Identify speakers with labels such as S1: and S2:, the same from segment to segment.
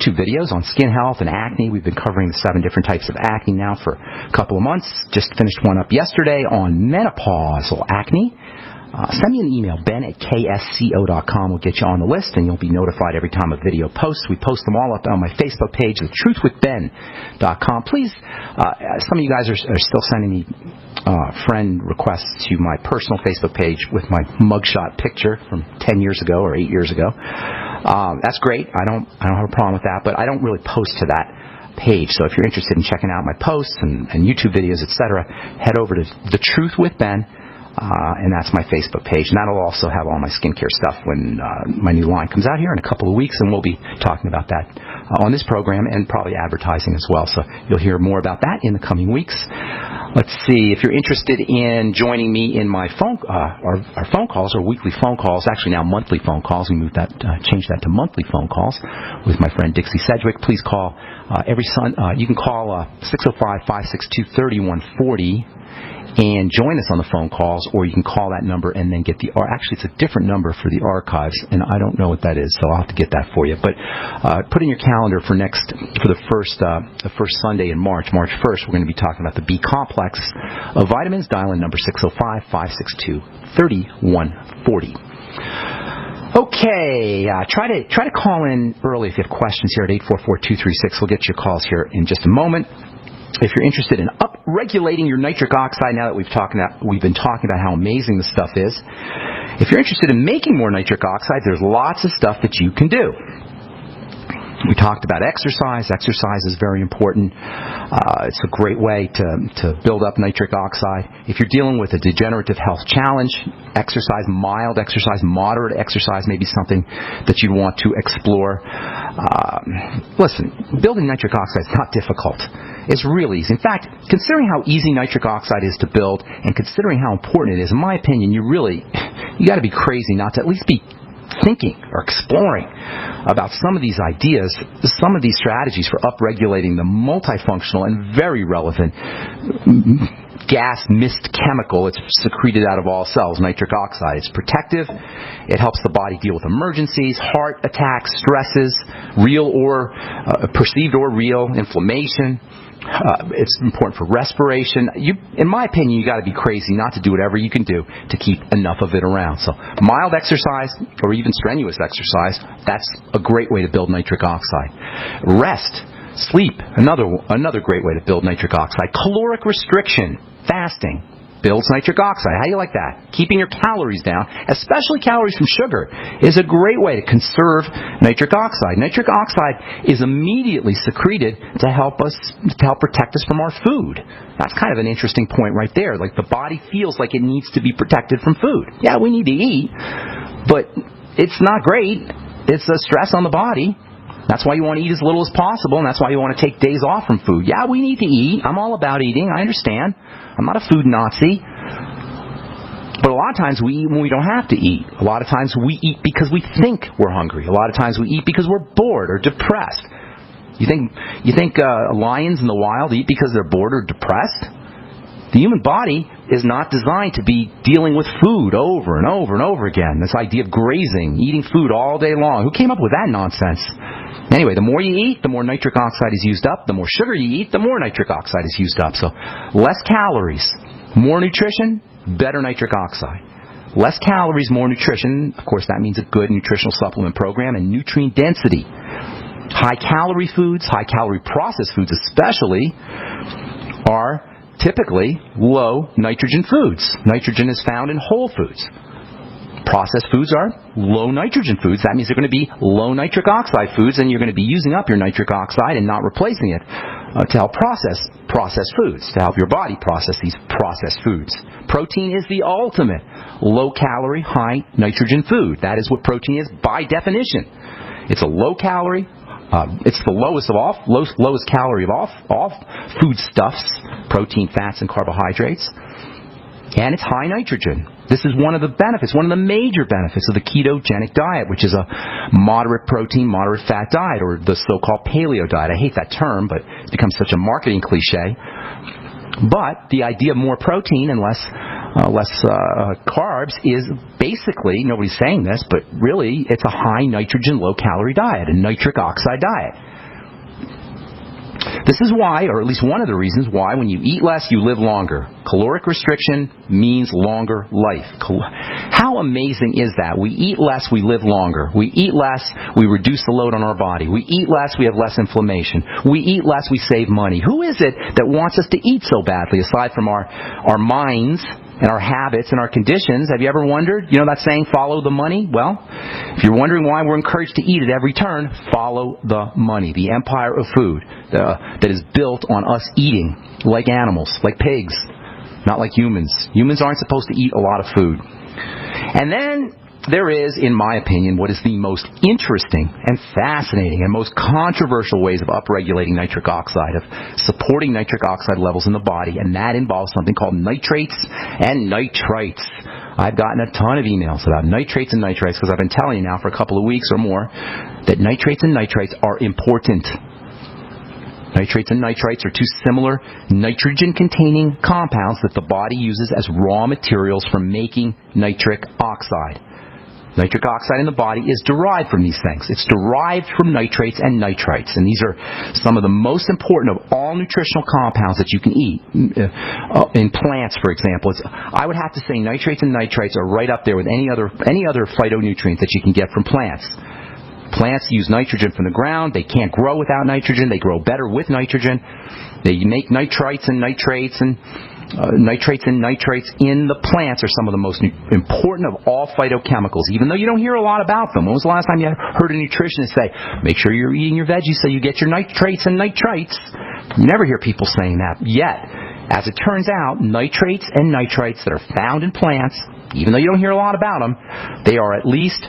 S1: YouTube videos on skin health and acne. We've been covering the 7 different types of acne now for a couple of months. Just finished one up yesterday on menopausal acne. Send me an email, ben@ksco.com. We'll get you on the list, and you'll be notified every time a video posts. We post them all up on my Facebook page, thetruthwithben.com. Please, some of you guys are still sending me friend requests to my personal Facebook page with my mugshot picture from 10 years ago or 8 years ago. That's great. I don't have a problem with that, but I don't really post to that page. So if you're interested in checking out my posts and YouTube videos, etc., head over to The Truth with Ben. And that's my Facebook page. And that'll also have all my skincare stuff when my new line comes out here in a couple of weeks, and we'll be talking about that on this program and probably advertising as well. So you'll hear more about that in the coming weeks. Let's see. If you're interested in joining me in my our phone calls, or weekly phone calls, actually now monthly phone calls. We moved that, changed that to monthly phone calls with my friend Dixie Sedgwick. Please call every Sunday. You can call 605-562-3140. And join us on the phone calls, or you can call that number and then get or actually it's a different number for the archives, and I don't know what that is, so I'll have to get that for you. But put in your calendar for the first Sunday in March 1st, we're going to be talking about the B complex of vitamins. Dial in number 605-562-3140. Okay, try to call in early if you have questions here at 844-236. We'll get your calls here in just a moment. If you're interested in up-regulating your nitric oxide, now that we've been talking about how amazing this stuff is, if you're interested in making more nitric oxide, there's lots of stuff that you can do. We talked about exercise. Exercise is very important. It's a great way to build up nitric oxide. If you're dealing with a degenerative health challenge, exercise, mild exercise, moderate exercise may be something that you'd want to explore. Listen, building nitric oxide is not difficult. It's really easy. In fact, considering how easy nitric oxide is to build and considering how important it is, in my opinion, you got to be crazy not to at least be thinking or exploring about some of these ideas, some of these strategies for upregulating the multifunctional and very relevant gas mist chemical. It's secreted out of all cells, nitric oxide. It's protective. It helps the body deal with emergencies, heart attacks, stresses, real or perceived or real, inflammation. It's important for respiration. In my opinion, you got to be crazy not to do whatever you can do to keep enough of it around. So mild exercise or even strenuous exercise, that's a great way to build nitric oxide. Rest, sleep, another great way to build nitric oxide. Caloric restriction, fasting, builds nitric oxide. How do you like that? Keeping your calories down, especially calories from sugar, is a great way to conserve nitric oxide. Nitric oxide is immediately secreted to help protect us from our food. That's kind of an interesting point right there. Like the body feels like it needs to be protected from food. Yeah, we need to eat, but it's not great. It's a stress on the body. That's why you want to eat as little as possible, and that's why you want to take days off from food. Yeah, we need to eat. I'm all about eating. I understand. I'm not a food Nazi. But a lot of times we eat when we don't have to eat. A lot of times we eat because we think we're hungry. A lot of times we eat because we're bored or depressed. You think lions in the wild eat because they're bored or depressed? The human body is not designed to be dealing with food over and over and over again. This idea of grazing, eating food all day long. Who came up with that nonsense? Anyway, the more you eat, the more nitric oxide is used up. The more sugar you eat, the more nitric oxide is used up. So less calories, more nutrition, better nitric oxide. Less calories, more nutrition. Of course, that means a good nutritional supplement program and nutrient density. High-calorie foods, high-calorie processed foods especially, are typically low nitrogen foods. Nitrogen is found in whole foods. Processed foods are low nitrogen foods. That means they're going to be low nitric oxide foods, and you're going to be using up your nitric oxide and not replacing it to help process foods, to help your body process these processed foods. Protein is the ultimate low-calorie, high-nitrogen food. That is what protein is by definition. It's a low-calorie. It's the lowest calorie of all foodstuffs, protein, fats, and carbohydrates. And it's high nitrogen. This is one of the benefits, one of the major benefits of the ketogenic diet, which is a moderate protein, moderate fat diet, or the so-called paleo diet. I hate that term, but it's become such a marketing cliche. But the idea of more protein and less carbs is basically, nobody's saying this, but really it's a high nitrogen, low calorie diet, a nitric oxide diet. This is why, or at least one of the reasons why, when you eat less, you live longer. Caloric restriction means longer life. How amazing is that? We eat less, we live longer. We eat less, we reduce the load on our body. We eat less, we have less inflammation. We eat less, we save money. Who is it that wants us to eat so badly, aside from our minds and our habits and our conditions? Have you ever wondered? You know that saying, follow the money? Well, if you're wondering why we're encouraged to eat at every turn, follow the money. The empire of food that is built on us eating like animals, like pigs, not like humans. Humans aren't supposed to eat a lot of food. And then there is, in my opinion, what is the most interesting and fascinating and most controversial ways of upregulating nitric oxide, of supporting nitric oxide levels in the body, and that involves something called nitrates and nitrites. I've gotten a ton of emails about nitrates and nitrites because I've been telling you now for a couple of weeks or more that nitrates and nitrites are important. Nitrates and nitrites are two similar nitrogen-containing compounds that the body uses as raw materials for making nitric oxide. Nitric oxide in the body is derived from these things. It's derived from nitrates and nitrites, and these are some of the most important of all nutritional compounds that you can eat. In plants, for example, I would have to say nitrates and nitrites are right up there with any other phytonutrient that you can get from plants. Plants use nitrogen from the ground. They can't grow without nitrogen. They grow better with nitrogen. They make nitrites and nitrates, and nitrates and nitrites in the plants are some of the most important of all phytochemicals, even though you don't hear a lot about them. When was the last time you heard a nutritionist say, make sure you're eating your veggies so you get your nitrates and nitrites? You never hear people saying that yet. As it turns out, nitrates and nitrites that are found in plants, even though you don't hear a lot about them, they are at least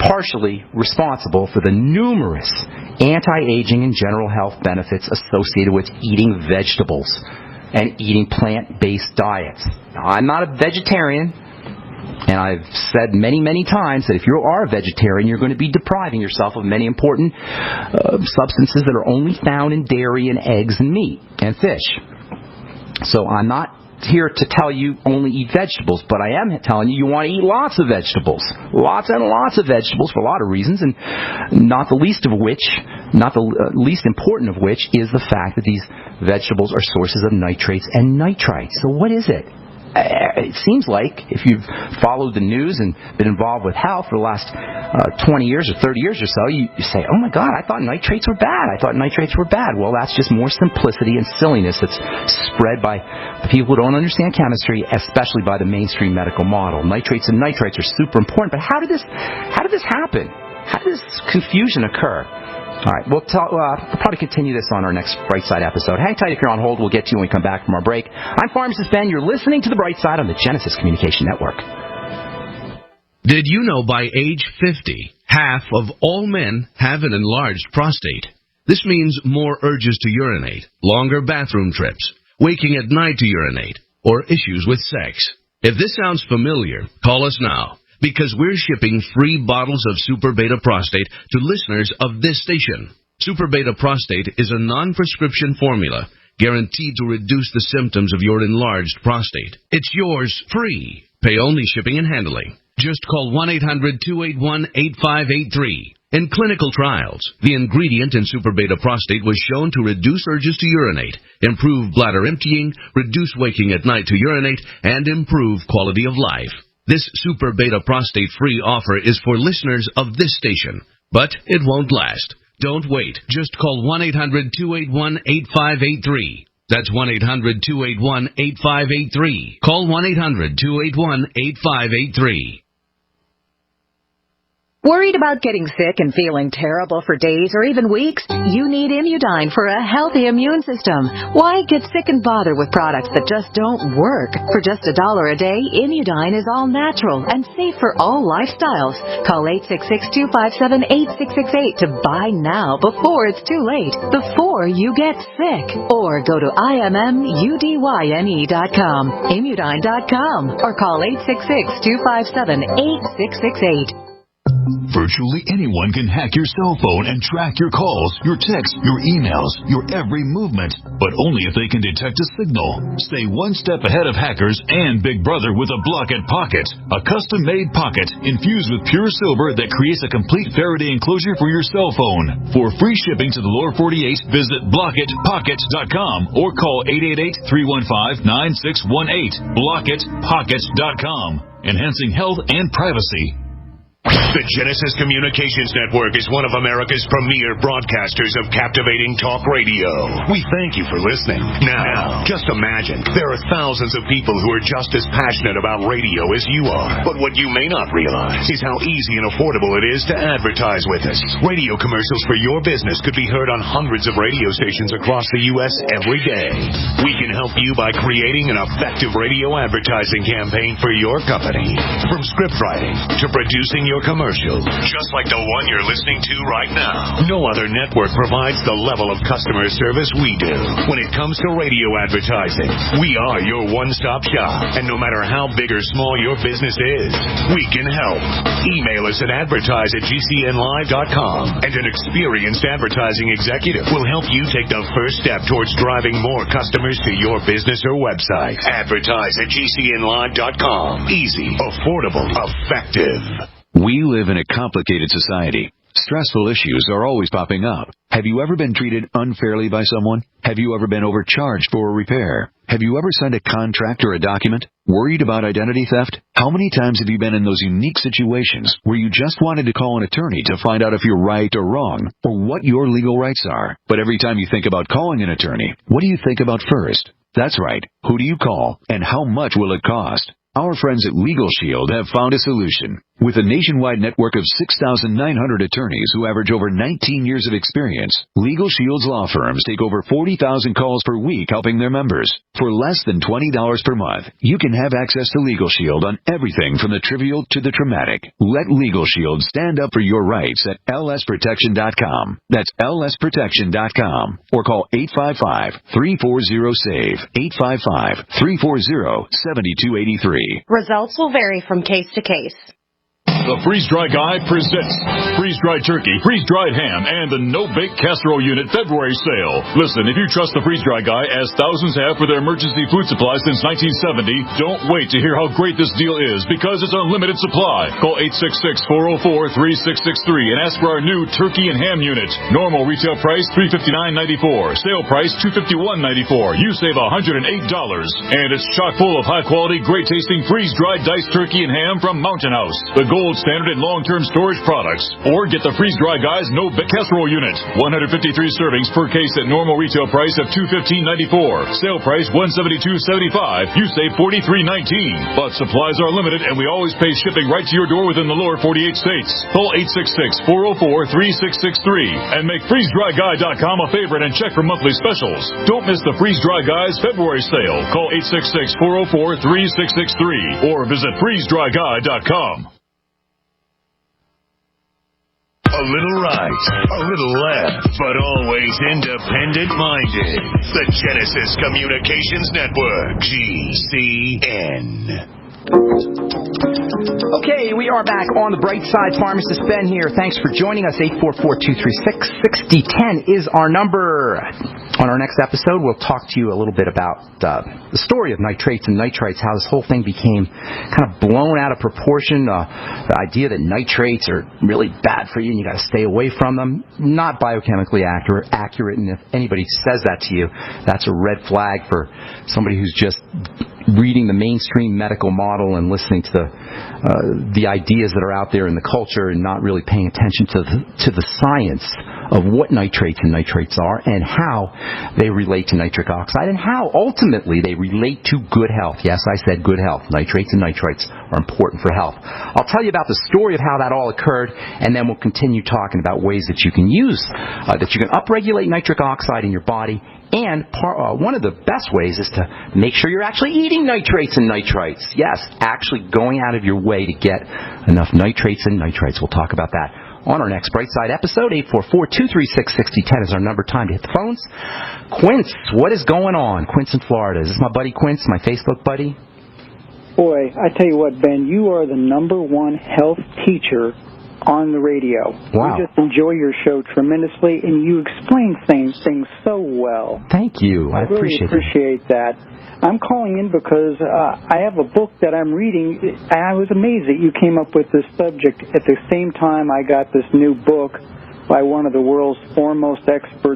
S1: partially responsible for the numerous anti-aging and general health benefits associated with eating vegetables and eating plant-based diets. Now, I'm not a vegetarian, and I've said many, many times that if you are a vegetarian, you're going to be depriving yourself of many important substances that are only found in dairy and eggs and meat and fish. So I'm not here to tell you only eat vegetables, but I am telling you want to eat lots of vegetables. Lots and lots of vegetables for a lot of reasons, and not the least important of which is the fact that these vegetables are sources of nitrates and nitrites. So what is it? It seems like, if you've followed the news and been involved with health for the last 20 years or 30 years or so, you say, oh my God, I thought nitrates were bad. Well, that's just more simplicity and silliness that's spread by the people who don't understand chemistry, especially by the mainstream medical model. Nitrates and nitrites are super important, but how did this happen? How did this confusion occur? All right, we'll probably continue this on our next Bright Side episode. Hang tight if you're on hold. We'll get to you when we come back from our break. I'm Pharmacist Ben. You're listening to The Bright Side on the Genesis Communication Network.
S2: Did you know by age 50, half of all men have an enlarged prostate? This means more urges to urinate, longer bathroom trips, waking at night to urinate, or issues with sex. If this sounds familiar, call us now, because we're shipping free bottles of Super Beta Prostate to listeners of this station. Super Beta Prostate is a non-prescription formula guaranteed to reduce the symptoms of your enlarged prostate. It's yours free. Pay only shipping and handling. Just call 1-800-281-8583. In clinical trials, the ingredient in Super Beta Prostate was shown to reduce urges to urinate, improve bladder emptying, reduce waking at night to urinate, and improve quality of life. This Super Beta Prostate free offer is for listeners of this station, but it won't last. Don't wait. Just call 1-800-281-8583. That's 1-800-281-8583. Call 1-800-281-8583.
S3: Worried about getting sick and feeling terrible for days or even weeks? You need Imudine for a healthy immune system. Why get sick and bother with products that just don't work? For just $1 a day, Imudine is all natural and safe for all lifestyles. Call 866-257-8668 to buy now before it's too late, before you get sick. Or go to IMMUDYNE.com, Imudine.com, or call 866-257-8668.
S4: Virtually anyone can hack your cell phone and track your calls, your texts, your emails, your every movement, but only if they can detect a signal. Stay one step ahead of hackers and Big Brother with a Block-It Pocket, a custom-made pocket infused with pure silver that creates a complete Faraday enclosure for your cell phone. For free shipping to the lower 48, visit blockitpocket.com or call 888-315-9618. blockitpocket.com, enhancing health and privacy.
S5: The Genesis Communications Network is one of America's premier broadcasters of captivating talk radio. We thank you for listening. Now, just imagine, there are thousands of people who are just as passionate about radio as you are. But what you may not realize is how easy and affordable it is to advertise with us. Radio commercials for your business could be heard on hundreds of radio stations across the U.S. every day. We can help you by creating an effective radio advertising campaign for your company. From script writing to producing your commercial, just like the one you're listening to right now. No other network provides the level of customer service we do. When it comes to radio advertising, we are your one-stop shop. And no matter how big or small your business is, we can help. Email us at advertise@gcnlive.com, and an experienced advertising executive will help you take the first step towards driving more customers to your business or website. Advertise@gcnlive.com. Easy, affordable, effective.
S4: We live in a complicated society. Stressful issues are always popping up. Have you ever been treated unfairly by someone? Have you ever been overcharged for a repair? Have you ever signed a contract or a document? Worried about identity theft? How many times have you been in those unique situations where you just wanted to call an attorney to find out if you're right or wrong, or what your legal rights are? But every time you think about calling an attorney, what do you think about first? That's right. Who do you call, and how much will it cost? Our friends at Legal Shield have found a solution. With a nationwide network of 6,900 attorneys who average over 19 years of experience, Legal Shield's law firms take over 40,000 calls per week helping their members. For less than $20 per month, you can have access to Legal Shield on everything from the trivial to the traumatic. Let Legal Shield stand up for your rights at lsprotection.com. That's lsprotection.com. Or call 855-340-SAVE, 855-340-7283.
S6: Results will vary from case to case.
S7: The Freeze-Dry Guy presents freeze-dried turkey, freeze-dried ham, and the no-bake casserole unit February sale. Listen, if you trust the Freeze-Dry Guy, as thousands have for their emergency food supply since 1970, don't wait to hear how great this deal is, because it's unlimited supply. Call 866-404-3663 and ask for our new turkey and ham unit. Normal retail price $359.94. Sale price $251.94. You save $108. And it's chock full of high-quality, great-tasting freeze-dried diced turkey and ham from Mountain House, the gold standard in long-term storage products. Or get the Freeze-Dry Guy's no-bake casserole unit. 153 servings per case at normal retail price of $215.94. Sale price $172.75. You save $43.19. But supplies are limited, and we always pay shipping right to your door within the lower 48 states. Call 866-404-3663 and make FreezeDryGuy.com a favorite and check for monthly specials. Don't miss the Freeze-Dry Guy's February sale. Call 866-404-3663 or visit FreezeDryGuy.com.
S5: A little right, a little left, but always independent-minded. The Genesis Communications Network, GCN.
S1: Okay, we are back on the Bright Side. Pharmacist Ben here. Thanks for joining us. 844-236-6010 is our number. On our next episode, we'll talk to you a little bit about the story of nitrates and nitrites, how this whole thing became kind of blown out of proportion. The idea that nitrates are really bad for you and you got to stay away from them. Not biochemically accurate, and if anybody says that to you, that's a red flag for somebody who's just reading the mainstream medical model and listening to the ideas that are out there in the culture and not really paying attention to the science of what nitrates and nitrites are and how they relate to nitric oxide and how ultimately they relate to good health. Yes, I said good health. Nitrates and nitrites are important for health. I'll tell you about the story of how that all occurred, and then we'll continue talking about ways that you can use, that you can upregulate nitric oxide in your body. And one of the best ways is to make sure you're actually eating nitrates and nitrites. Yes, actually going out of your way to get enough nitrates and nitrites. We'll talk about that on our next Bright Side episode. 844-236-6010 is our number. Time to hit the phones. Quince, what is going on? Quince in Florida. Is this my buddy Quince, my Facebook buddy?
S8: Boy, I tell you what, Ben, you are the number one health teacher on the radio.
S1: Wow.
S8: We just enjoy your show tremendously, and you explain things so well.
S1: Thank you. I
S8: really appreciate that. I'm calling in because I have a book that I'm reading, and I was amazed that you came up with this subject at the same time I got this new book by one of the world's foremost experts